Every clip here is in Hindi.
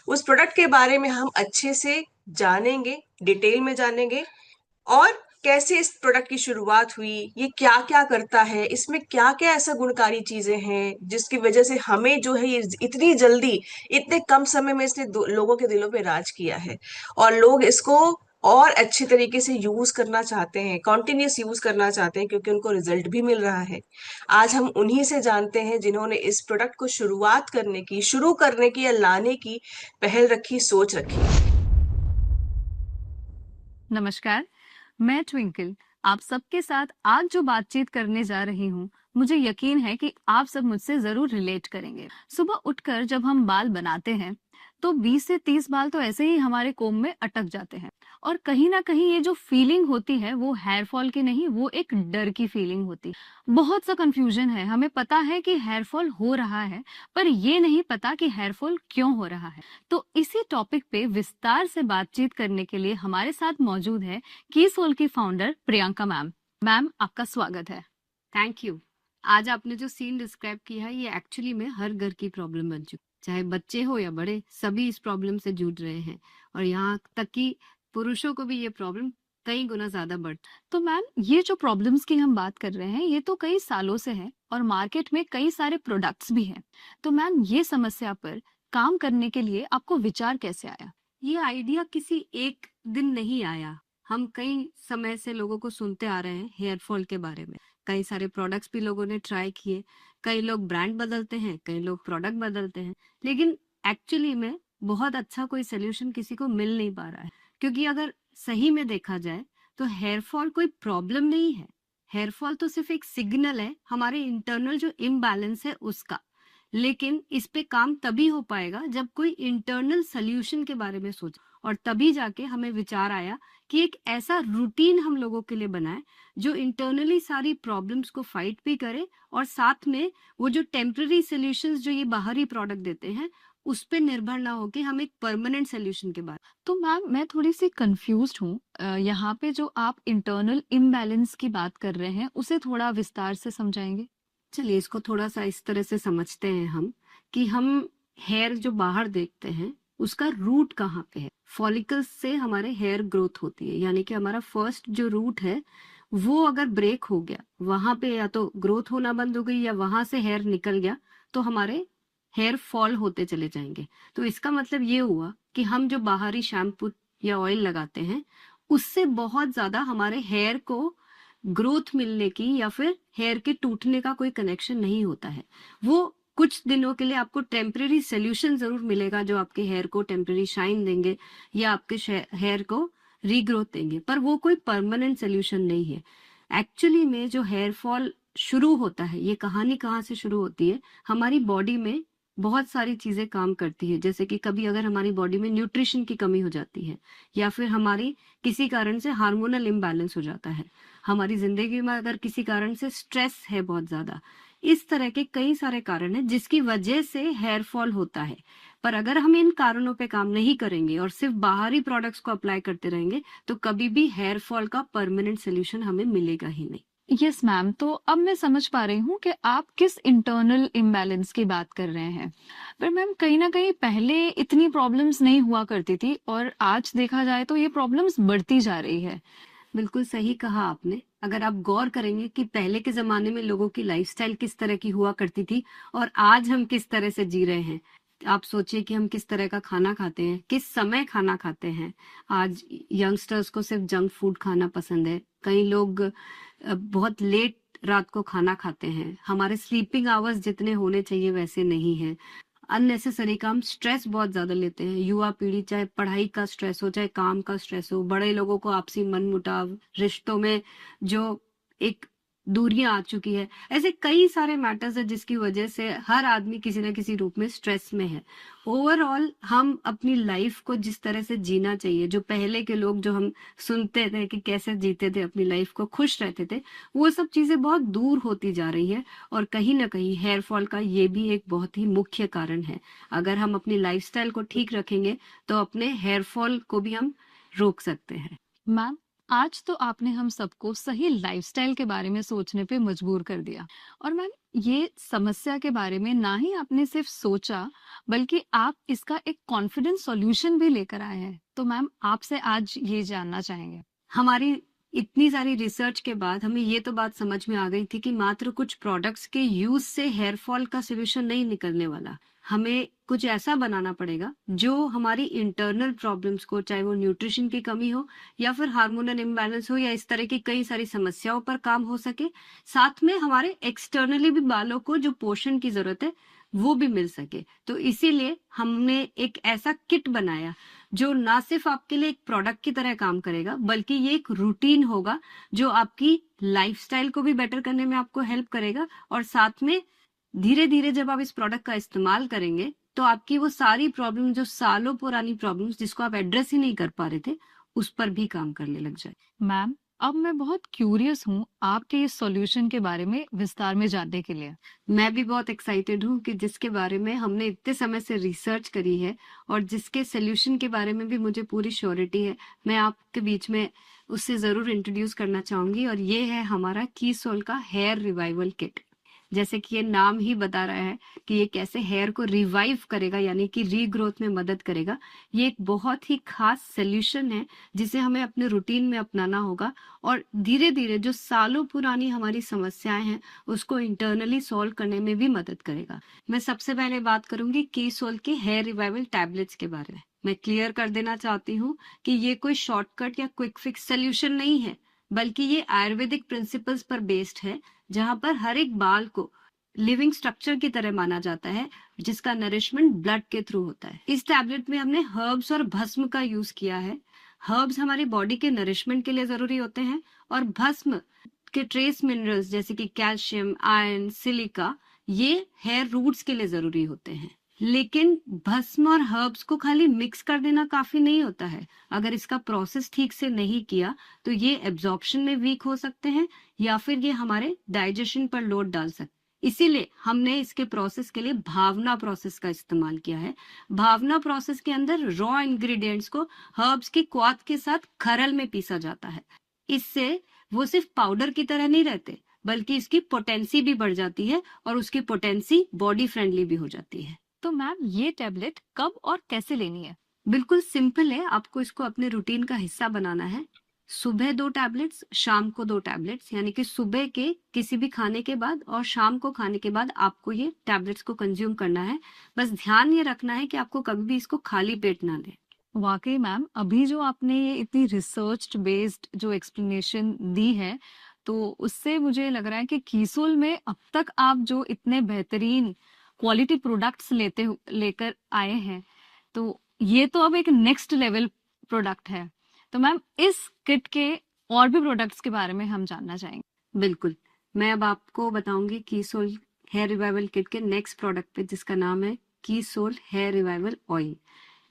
उस प्रोडक्ट के बारे में हम अच्छे से जानेंगे, डिटेल में जानेंगे, और कैसे इस प्रोडक्ट की शुरुआत हुई, ये क्या क्या करता है, इसमें क्या क्या ऐसा गुणकारी चीजें हैं जिसकी वजह से हमें जो है ये इतनी जल्दी, इतने कम समय में इसने लोगों के दिलों पे राज किया है, और लोग इसको और अच्छे तरीके से यूज करना चाहते हैं, कॉन्टिन्यूस यूज करना चाहते हैं, क्योंकि उनको रिजल्ट भी मिल रहा है। आज हम उन्हीं से जानते हैं जिन्होंने इस प्रोडक्ट को शुरुआत करने की, शुरू करने की या लाने की पहल रखी, सोच रखी। नमस्कार, मैं ट्विंकल आप सबके साथ आज जो बातचीत करने जा रही हूँ, मुझे यकीन है कि आप सब मुझसे जरूर रिलेट करेंगे। सुबह उठकर जब हम बाल बनाते हैं तो 20 से 30 बाल तो ऐसे ही हमारे कोम में अटक जाते हैं, और कहीं ना कहीं ये जो फीलिंग होती है वो हेयर फॉल की नहीं, वो एक डर की फीलिंग होती है। बहुत सा कंफ्यूजन है, हमें पता है कि हेयर फॉल हो रहा है, पर ये नहीं पता कि हेयर फॉल क्यों हो रहा है। तो इसी टॉपिक पे विस्तार से बातचीत करने के लिए हमारे साथ मौजूद है की सोल की फाउंडर प्रियंका मैम। मैम, आपका स्वागत है। Thank you. आज आपने जो सीन डिस्क्राइब किया है, ये एक्चुअली में हर घर की प्रॉब्लम बन चुकी, चाहे बच्चे हो या बड़े, सभी इस प्रॉब्लम से जूझ रहे हैं, और यहाँ तक कि पुरुषों को भी ये प्रॉब्लम कई गुना ज्यादा बढ़। तो मैम, ये जो प्रॉब्लम्स की हम बात कर रहे हैं ये तो कई सालों से है, और मार्केट में कई सारे प्रोडक्ट्स भी हैं। तो मैम, ये समस्या पर काम करने के लिए आपको विचार कैसे आया? ये आइडिया किसी एक दिन नहीं आया। हम कई समय से लोगों को सुनते आ रहे हैं हेयर फॉल के बारे में। कई सारे प्रोडक्ट्स भी लोगों ने ट्राई किए। कई लोग ब्रांड बदलते हैं, कई लोग प्रोडक्ट बदलते हैं, लेकिन एक्चुअली में बहुत अच्छा कोई सोल्यूशन किसी को मिल नहीं पा रहा है। क्योंकि अगर सही में देखा जाए तो हेयर फॉल कोई प्रॉब्लम नहीं है। हेयर फॉल तो सिर्फ एक सिग्नल है हमारे इंटरनल जो इम्बैलेंस है उसका। लेकिन इस पे काम तभी हो पाएगा जब कोई इंटरनल सोल्यूशन के बारे में सोचे, और तभी जाके हमें विचार आया कि एक ऐसा रूटीन हम लोगों के लिए बनाए जो इंटरनली सारी प्रॉब्लम्स को फाइट भी करे, और साथ में वो जो टेम्पररी सोल्यूशंस जो ये बाहरी प्रोडक्ट देते हैं उस पे निर्भर ना हो कि हम एक परमानेंट सोल्यूशन के बारे। तो मैम, मैं थोड़ी सी कंफ्यूज्ड हूँ। यहाँ पे जो आप इंटरनल इम्बैलेंस की बात कर रहे हैं उसे थोड़ा विस्तार से समझाएंगे? चलिए इसको थोड़ा सा इस तरह से समझते हैं हम, कि हम हेयर जो बाहर देखते हैं उसका रूट कहाँ पे है। फॉलिकल्स से हमारे हेयर ग्रोथ होती है, यानी कि हमारा फर्स्ट जो रूट है वो अगर ब्रेक हो गया, वहां पे या तो ग्रोथ होना बंद हो गई या वहां से हेयर निकल गया, तो हमारे हेयर फॉल होते चले जाएंगे। तो इसका मतलब ये हुआ कि हम जो बाहरी शैम्पू या ऑयल लगाते हैं उससे बहुत ज्यादा हमारे हेयर को ग्रोथ मिलने की या फिर हेयर के टूटने का कोई कनेक्शन नहीं होता है। वो कुछ दिनों के लिए आपको टेम्परेरी सोल्यूशन जरूर मिलेगा जो आपके हेयर को टेम्परेरी शाइन देंगे या आपके हेयर को रीग्रोथ देंगे, पर वो कोई परमानेंट सोल्यूशन नहीं है। एक्चुअली में जो हेयर फॉल शुरू होता है, ये कहानी कहाँ से शुरू होती है, हमारी बॉडी में बहुत सारी चीजें काम करती है। जैसे कि कभी अगर हमारी बॉडी में न्यूट्रिशन की कमी हो जाती है, या फिर हमारी किसी कारण से हार्मोनल इम्बैलेंस हो जाता है, हमारी जिंदगी में अगर किसी कारण से स्ट्रेस है बहुत ज्यादा, इस तरह के कई सारे कारण हैं जिसकी वजह से हेयर फॉल होता है। पर अगर हम इन कारणों पे काम नहीं करेंगे और सिर्फ बाहरी प्रोडक्ट्स को अप्लाई करते रहेंगे तो कभी भी हेयर फॉल का परमानेंट सोल्यूशन हमें मिलेगा ही नहीं। यस मैम, तो अब मैं समझ पा रही हूँ कि आप किस इंटरनल इम्बैलेंस की बात कर रहे हैं। पर मैम, कहीं ना कहीं पहले इतनी प्रॉब्लम्स नहीं हुआ करती थी, और आज देखा जाए तो ये प्रॉब्लम्स बढ़ती जा रही है। बिल्कुल सही कहा आपने। अगर आप गौर करेंगे कि पहले के जमाने में लोगों की लाइफस्टाइल किस तरह की हुआ करती थी और आज हम किस तरह से जी रहे हैं, आप सोचिए कि हम किस तरह का खाना खाते हैं, किस समय खाना खाते हैं। आज यंगस्टर्स को सिर्फ जंक फूड खाना पसंद है। कई लोग बहुत लेट रात को खाना खाते हैं। हमारे स्लीपिंग आवर्स जितने होने चाहिए वैसे नहीं है। अननेसेसरी काम, स्ट्रेस बहुत ज्यादा लेते हैं युवा पीढ़ी, चाहे पढ़ाई का स्ट्रेस हो, चाहे काम का स्ट्रेस हो, बड़े लोगों को आपसी मनमुटाव, रिश्तों में जो एक दूरियां आ चुकी है, ऐसे कई सारे मैटर्स है जिसकी वजह से हर आदमी किसी न किसी रूप में स्ट्रेस में है। ओवरऑल हम अपनी लाइफ को जिस तरह से जीना चाहिए, जो पहले के लोग जो हम सुनते थे कि कैसे जीते थे अपनी लाइफ को, खुश रहते थे, वो सब चीजें बहुत दूर होती जा रही है। और कहीं ना कहीं हेयर फॉल का ये भी एक बहुत ही मुख्य कारण है। अगर हम अपनी लाइफस्टाइल को ठीक रखेंगे तो अपने हेयर फॉल को भी हम रोक सकते हैं। मैम, आज तो आपने हम सबको सही लाइफस्टाइल के बारे में सोचने पे मजबूर कर दिया। और मैम, ये समस्या के बारे में ना ही आपने सिर्फ सोचा, बल्कि आप इसका एक कॉन्फिडेंट सॉल्यूशन भी लेकर आए हैं। तो मैम, आपसे आज ये जानना चाहेंगे। हमारी इतनी सारी रिसर्च के बाद हमें ये तो बात समझ में आ गई थी कि मात्र कुछ प्रोडक्ट्स के यूज से हेयर फॉल का सोल्यूशन नहीं निकलने वाला। हमें कुछ ऐसा बनाना पड़ेगा जो हमारी इंटरनल प्रॉब्लम्स को, चाहे वो न्यूट्रिशन की कमी हो या फिर हार्मोनल इम्बैलेंस हो या इस तरह की कई सारी समस्याओं पर काम हो सके, साथ में हमारे एक्सटर्नली भी बालों को जो पोषण की जरूरत है वो भी मिल सके। तो इसीलिए हमने एक ऐसा किट बनाया जो ना सिर्फ आपके लिए एक प्रोडक्ट की तरह काम करेगा, बल्कि ये एक रूटीन होगा जो आपकी लाइफस्टाइल को भी बेटर करने में आपको हेल्प करेगा। और साथ में धीरे धीरे जब आप इस प्रोडक्ट का इस्तेमाल करेंगे तो आपकी वो सारी प्रॉब्लम, जो सालों पुरानी प्रॉब्लम्स जिसको आप एड्रेस ही नहीं कर पा रहे थे, उस पर भी काम करने लग जाए। मैम, अब मैं बहुत क्यूरियस हूँ आपके इस सॉल्यूशन के बारे में विस्तार में जानने के लिए। मैं भी बहुत एक्साइटेड हूँ कि जिसके बारे में हमने इतने समय से रिसर्च करी है और जिसके सोल्यूशन के बारे में भी मुझे पूरी श्योरिटी है, मैं आपके बीच में उससे जरूर इंट्रोड्यूस करना चाहूंगी। और ये है हमारा कीसोल का हेयर रिवाइवल किट। जैसे कि ये नाम ही बता रहा है कि ये कैसे हेयर को रिवाइव करेगा, यानी कि रीग्रोथ में मदद करेगा। ये एक बहुत ही खास सोल्यूशन है जिसे हमें अपने रूटीन में अपनाना होगा और धीरे धीरे जो सालों पुरानी हमारी समस्याएं हैं उसको इंटरनली सॉल्व करने में भी मदद करेगा। मैं सबसे पहले बात करूंगी कीसोल के हेयर रिवाइवल टैबलेट्स के बारे में। मैं क्लियर कर देना चाहती हूँ कि ये कोई शॉर्टकट या क्विक फिक्स सोल्यूशन नहीं है, बल्कि ये आयुर्वेदिक प्रिंसिपल्स पर बेस्ड है, जहां पर हर एक बाल को लिविंग स्ट्रक्चर की तरह माना जाता है, जिसका नरिशमेंट ब्लड के थ्रू होता है। इस टैबलेट में हमने हर्ब्स और भस्म का यूज किया है। हर्ब्स हमारी बॉडी के नरिशमेंट के लिए जरूरी होते हैं और भस्म के ट्रेस मिनरल्स जैसे कि कैल्शियम, आयरन, सिलिका, ये हेयर रूट्स के लिए जरूरी होते हैं। लेकिन भस्म और हर्ब्स को खाली मिक्स कर देना काफी नहीं होता है। अगर इसका प्रोसेस ठीक से नहीं किया तो ये एब्जॉर्प्शन में वीक हो सकते हैं या फिर ये हमारे डाइजेशन पर लोड डाल सकते हैं। इसीलिए हमने इसके प्रोसेस के लिए भावना प्रोसेस का इस्तेमाल किया है। भावना प्रोसेस के अंदर रॉ इंग्रेडिएंट्स को हर्ब्स की क्वाथ के साथ खरल में पीसा जाता है। इससे वो सिर्फ पाउडर की तरह नहीं रहते, बल्कि इसकी पोटेंसी भी बढ़ जाती है और उसकी पोटेंसी बॉडी फ्रेंडली भी हो जाती है। तो मैम, ये टैबलेट कब और कैसे लेनी है? बिल्कुल सिंपल है। आपको इसको अपने रूटीन का हिस्सा बनाना है। सुबह 2 टैबलेट्स, शाम को 2 टैबलेट्स, यानी कि सुबह के किसी भी खाने के बाद और शाम को खाने के बाद आपको ये टैबलेट्स को कंज्यूम करना है। बस ध्यान ये रखना है कि आपको कभी भी इसको खाली पेट ना लें। वाकई मैम, अभी जो आपने ये इतनी रिसर्च बेस्ड जो एक्सप्लेनेशन दी है, तो उससे मुझे लग रहा है कि कीसोल में अब तक आप जो इतने बेहतरीन क्वालिटी प्रोडक्ट्स लेकर आए हैं, तो ये तो अब एक नेक्स्ट लेवल प्रोडक्ट है। तो मैम, इस किट के और भी प्रोडक्ट्स के बारे में हम जानना चाहेंगे। बिल्कुल, मैं अब आपको बताऊंगी कीसोल हेयर रिवाइवल किट के नेक्स्ट प्रोडक्ट पे, जिसका नाम है कीसोल हेयर रिवाइवल ऑयल।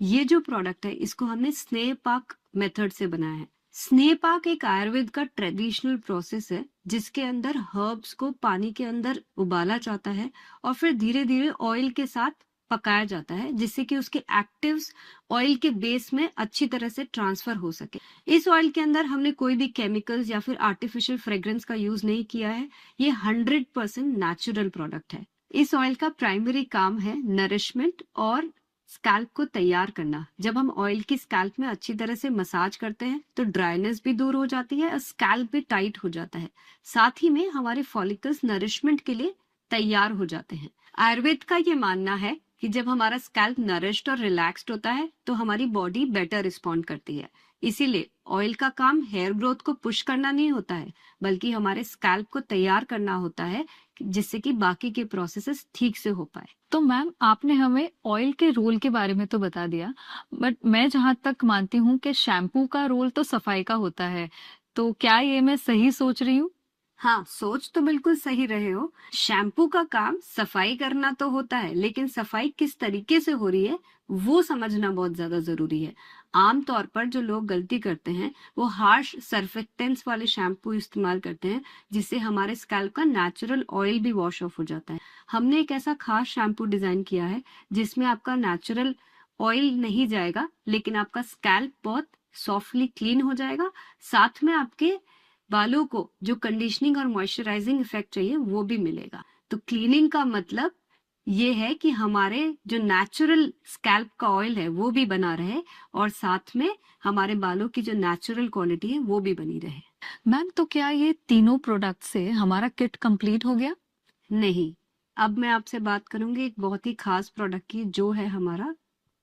ये जो प्रोडक्ट है इसको हमने स्नेह पाक मेथड से बनाया है। स्नेह पाक एक आयुर्वेद का ट्रेडिशनल प्रोसेस है जिसके अंदर हर्ब्स को पानी के अंदर उबाला जाता है और फिर धीरे धीरे ऑयल के साथ पकाया जाता है, जिससे कि उसके एक्टिव्स ऑयल के बेस में अच्छी तरह से ट्रांसफर हो सके। इस ऑयल के अंदर हमने कोई भी केमिकल्स या फिर आर्टिफिशियल फ्रेग्रेंस का यूज नहीं किया है। ये 100% नेचुरल प्रोडक्ट है। इस ऑयल का प्राइमरी काम है नरिशमेंट और स्कैल्प को तैयार करना। जब हम ऑयल की स्कैल्प में अच्छी तरह से मसाज करते हैं तो ड्राइनेस भी दूर हो जाती है और स्कैल्प भी टाइट हो जाता है। साथ ही में हमारे फॉलिकल्स नरिशमेंट के लिए तैयार हो जाते हैं। आयुर्वेद का ये मानना है कि जब हमारा स्कैल्प नरिश्ड और रिलैक्स्ड होता है तो हमारी बॉडी बेटर रिस्पॉन्ड करती है। इसीलिए ऑयल का काम हेयर ग्रोथ को पुश करना नहीं होता है, बल्कि हमारे स्कैल्प को तैयार करना होता है, जिससे कि बाकी के प्रोसेसेस ठीक से हो पाए। तो मैम, आपने हमें ऑयल के रोल के बारे में तो बता दिया, बट मैं जहां तक मानती हूँ कि शैम्पू का रोल तो सफाई का होता है, तो क्या ये मैं सही सोच रही हूँ? हाँ, सोच तो बिल्कुल सही रहे हो। शैम्पू का काम सफाई करना तो होता है, लेकिन सफाई किस तरीके से हो रही है वो समझना बहुत ज्यादा जरूरी है। आमतौर पर जो लोग गलती करते हैं वो हार्श सर्फेक्टेंट्स वाले शैम्पू इस्तेमाल करते हैं, जिससे हमारे स्कैल्प का नेचुरल ऑयल भी वॉश ऑफ हो जाता है। हमने एक ऐसा खास शैम्पू डिजाइन किया है जिसमें आपका नेचुरल ऑयल नहीं जाएगा, लेकिन आपका स्कैल्प बहुत सॉफ्टली क्लीन हो जाएगा, साथ में आपके बालों को जो कंडीशनिंग और मॉइस्चराइजिंग इफेक्ट चाहिए वो भी मिलेगा। तो क्लीनिंग का मतलब ये है कि हमारे जो नेचुरल स्कैल्प का ऑयल है वो भी बना रहे और साथ में हमारे बालों की जो नेचुरल क्वालिटी है वो भी बनी रहे। मैम, तो क्या ये तीनों प्रोडक्ट से हमारा किट कंप्लीट हो गया? नहीं, अब मैं आपसे बात करूंगी एक बहुत ही खास प्रोडक्ट की, जो है हमारा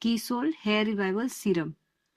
कीसोल हेयर रिवाइवल सीरम।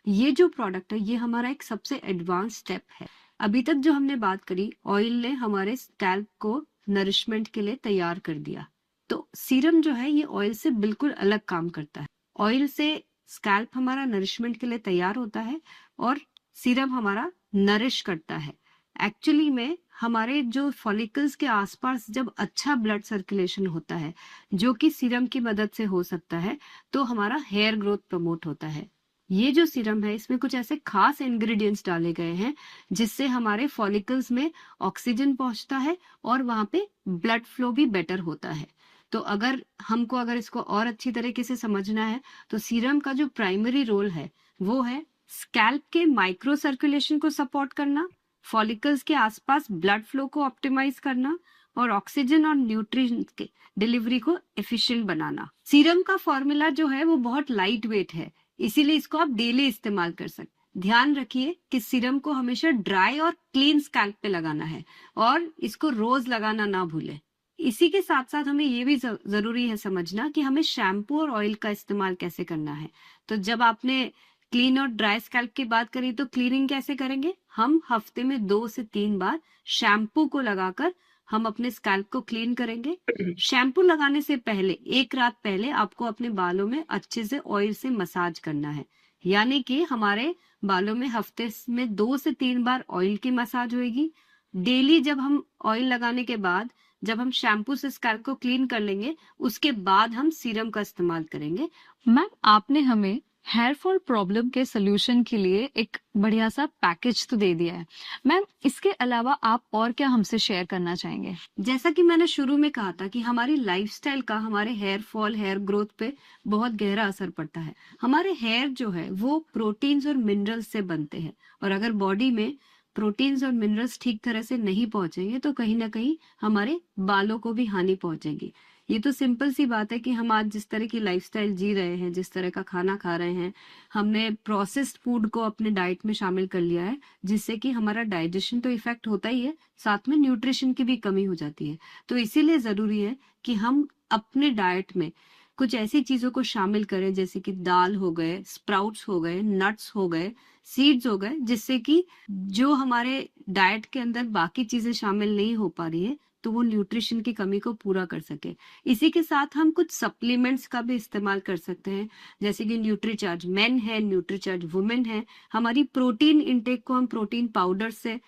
ये जो प्रोडक्ट है ये हमारा एक सबसे एडवांस स्टेप है। अभी तक जो हमने बात करी, ऑयल ने हमारे स्कैल्प को नरिशमेंट के लिए तैयार कर दिया, तो सीरम जो है ये ऑयल से बिल्कुल अलग काम करता है। ऑयल से स्कैल्प हमारा नरिशमेंट के लिए तैयार होता है और सीरम हमारा नरिश करता है। एक्चुअली में हमारे जो फॉलिकल्स के आसपास जब अच्छा ब्लड सर्कुलेशन होता है, जो कि सीरम की मदद से हो सकता है, तो हमारा हेयर ग्रोथ प्रमोट होता है। ये जो सीरम है इसमें कुछ ऐसे खास इंग्रेडिएंट्स डाले गए हैं जिससे हमारे फॉलिकल्स में ऑक्सीजन पहुंचता है और वहां पे ब्लड फ्लो भी बेटर होता है। तो अगर इसको और अच्छी तरीके से समझना है, तो सीरम का जो प्राइमरी रोल है वो है स्कैल्प के माइक्रो सर्कुलेशन को सपोर्ट करना, फॉलिकल्स के आसपास ब्लड फ्लो को ऑप्टिमाइज करना और ऑक्सीजन और न्यूट्रिएंट्स के डिलीवरी को एफिशिएंट बनाना। सीरम का फॉर्मूला जो है वो बहुत लाइट वेट है, इसीलिए इसको आप डेली इस्तेमाल कर सकते। ध्यान रखिए कि सीरम को हमेशा ड्राई और क्लीन स्कैल्प पे लगाना है और इसको रोज लगाना ना भूलें। इसी के साथ साथ हमें ये भी जरूरी है समझना कि हमें शैम्पू और ऑयल का इस्तेमाल कैसे करना है। तो जब आपने क्लीन और ड्राई स्कैल्प की बात करी, तो क्लीनिंग कैसे करेंगे? हम हफ्ते में 2 से 3 बार शैम्पू को लगाकर हम अपने स्कैल्प को क्लीन करेंगे। शैम्पू लगाने से पहले 1 रात पहले आपको अपने बालों में अच्छे से ऑयल से मसाज करना है, यानी कि हमारे बालों में हफ्ते में 2 से 3 बार ऑयल की मसाज होगी। डेली जब हम ऑयल लगाने के बाद जब हम शैम्पू से स्कैल्प को क्लीन कर लेंगे, उसके बाद हम सीरम का इस्तेमाल करेंगे। मैम, आपने हमें हेयर फॉल प्रॉब्लम के सोल्यूशन के लिए एक बढ़िया सा पैकेज तो दे दिया है। मैम, इसके अलावा आप और क्या हमसे शेयर करना चाहेंगे? जैसा कि मैंने शुरू में कहा था कि हमारी लाइफस्टाइल का हमारे हेयर फॉल, हेयर ग्रोथ पे बहुत गहरा असर पड़ता है। हमारे हेयर जो है वो प्रोटीन्स और मिनरल्स से बनते हैं, और अगर बॉडी में प्रोटीन्स और मिनरल्स ठीक तरह से नहीं पहुंचेंगे तो कहीं ना कहीं हमारे बालों को भी हानि पहुंचेगी। ये तो सिंपल सी बात है कि हम आज जिस तरह की लाइफस्टाइल जी रहे हैं, जिस तरह का खाना खा रहे हैं, हमने प्रोसेस्ड फूड को अपने डाइट में शामिल कर लिया है, जिससे कि हमारा डाइजेशन तो इफेक्ट होता ही है, साथ में न्यूट्रिशन की भी कमी हो जाती है। तो इसीलिए जरूरी है कि हम अपने डाइट में कुछ ऐसी चीजों को शामिल करें, जैसे कि दाल हो गए, स्प्राउट्स हो गए, नट्स हो गए, सीड्स हो गए, जिससे कि जो हमारे डाइट के अंदर बाकी चीजें शामिल नहीं हो पा रही है तो वो न्यूट्रिशन की कमी को पूरा कर सके। इसी के साथ हम कुछ सप्लीमेंट्स का भी इस्तेमाल कर सकते हैं, जैसे कि न्यूट्रीचार्ज मेन है, न्यूट्रीचार्ज वुमेन है। हमारी प्रोटीन इंटेक को हम प्रोटीन पाउडर से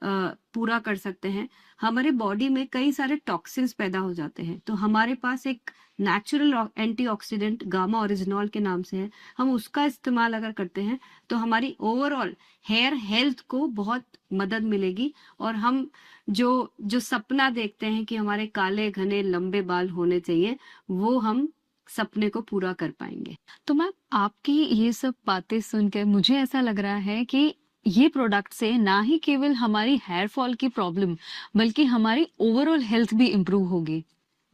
पूरा कर सकते हैं। हमारे बॉडी में कई सारे टॉक्सिन्स पैदा हो जाते हैं, तो हमारे पास एक नेचुरल एंटीऑक्सीडेंट गामा ओरिजिनॉल के नाम से है, हम उसका इस्तेमाल अगर करते हैं तो हमारी ओवरऑल हेयर हेल्थ को बहुत मदद मिलेगी, और हम जो जो सपना देखते हैं कि हमारे काले घने लंबे बाल होने चाहिए, वो हम सपने को पूरा कर पाएंगे। तो मैम, आपकी ये सब बातें सुनकर मुझे ऐसा लग रहा है कि ये प्रोडक्ट से ना ही केवल हमारी हेयर फॉल की प्रॉब्लम बल्कि हमारी ओवरऑल हेल्थ भी इम्प्रूव होगी।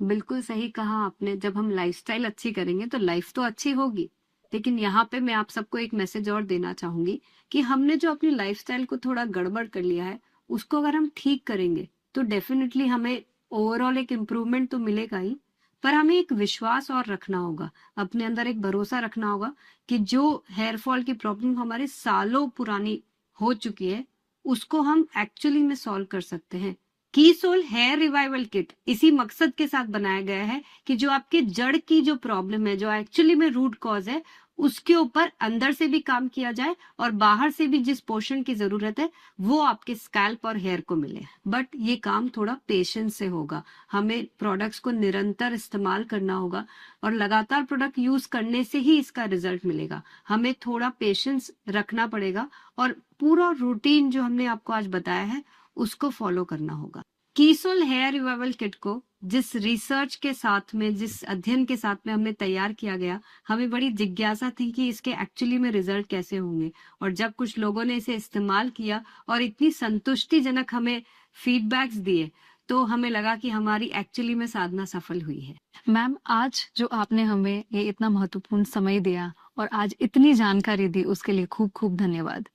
बिल्कुल सही कहा आपने। जब हम लाइफस्टाइल अच्छी करेंगे तो लाइफ तो अच्छी होगी, लेकिन यहाँ पे मैं आप सबको एक मैसेज और देना चाहूंगी कि हमने जो अपनी लाइफस्टाइल को थोड़ा गड़बड़ कर लिया है, उसको अगर हम ठीक करेंगे तो डेफिनेटली हमें ओवरऑल एक इम्प्रूवमेंट तो मिलेगा ही, पर हमें एक विश्वास और रखना होगा, अपने अंदर एक भरोसा रखना होगा कि जो हेयर फॉल की प्रॉब्लम हमारे सालों पुरानी हो चुकी है उसको हम एक्चुअली में सॉल्व कर सकते हैं। कीसोल हेयर रिवाइवल किट इसी मकसद के साथ बनाया गया है कि जो आपके जड़ की जो प्रॉब्लम है, जो एक्चुअली में रूट कॉज है, उसके ऊपर अंदर से भी काम किया जाए और बाहर से भी जिस पोषण की जरूरत है वो आपके स्कैल्प और हेयर को मिले। बट ये काम थोड़ा पेशेंस से होगा, हमें प्रोडक्ट्स को निरंतर इस्तेमाल करना होगा और लगातार प्रोडक्ट यूज करने से ही इसका रिजल्ट मिलेगा। हमें थोड़ा पेशेंस रखना पड़ेगा और पूरा रूटीन जो हमने आपको आज बताया है उसको फॉलो करना होगा। कीसोल हेयर रिवाइवल किट को जिस रिसर्च के साथ में, जिस अध्ययन के साथ में हमने तैयार किया गया, हमें बड़ी जिज्ञासा थी कि इसके एक्चुअली में रिजल्ट कैसे होंगे। और जब कुछ लोगों ने इसे इस्तेमाल किया और इतनी संतुष्टिजनक हमें फीडबैक्स दिए, तो हमें लगा कि हमारी एक्चुअली में साधना सफल हुई है। मैम, आज जो आपने हमें ये इतना महत्वपूर्ण समय दिया और आज इतनी जानकारी दी, उसके लिए खूब खूब धन्यवाद।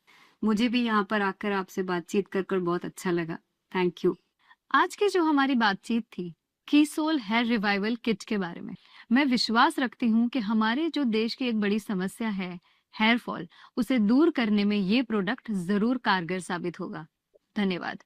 मुझे भी यहाँ पर आकर आपसे बातचीत कर बहुत अच्छा लगा। Thank you. आज की जो हमारी बातचीत थी कीसोल हेयर रिवाइवल किट के बारे में। मैं विश्वास रखती हूँ कि हमारे जो देश की एक बड़ी समस्या है हेयर फॉल, उसे दूर करने में ये प्रोडक्ट जरूर कारगर साबित होगा। धन्यवाद।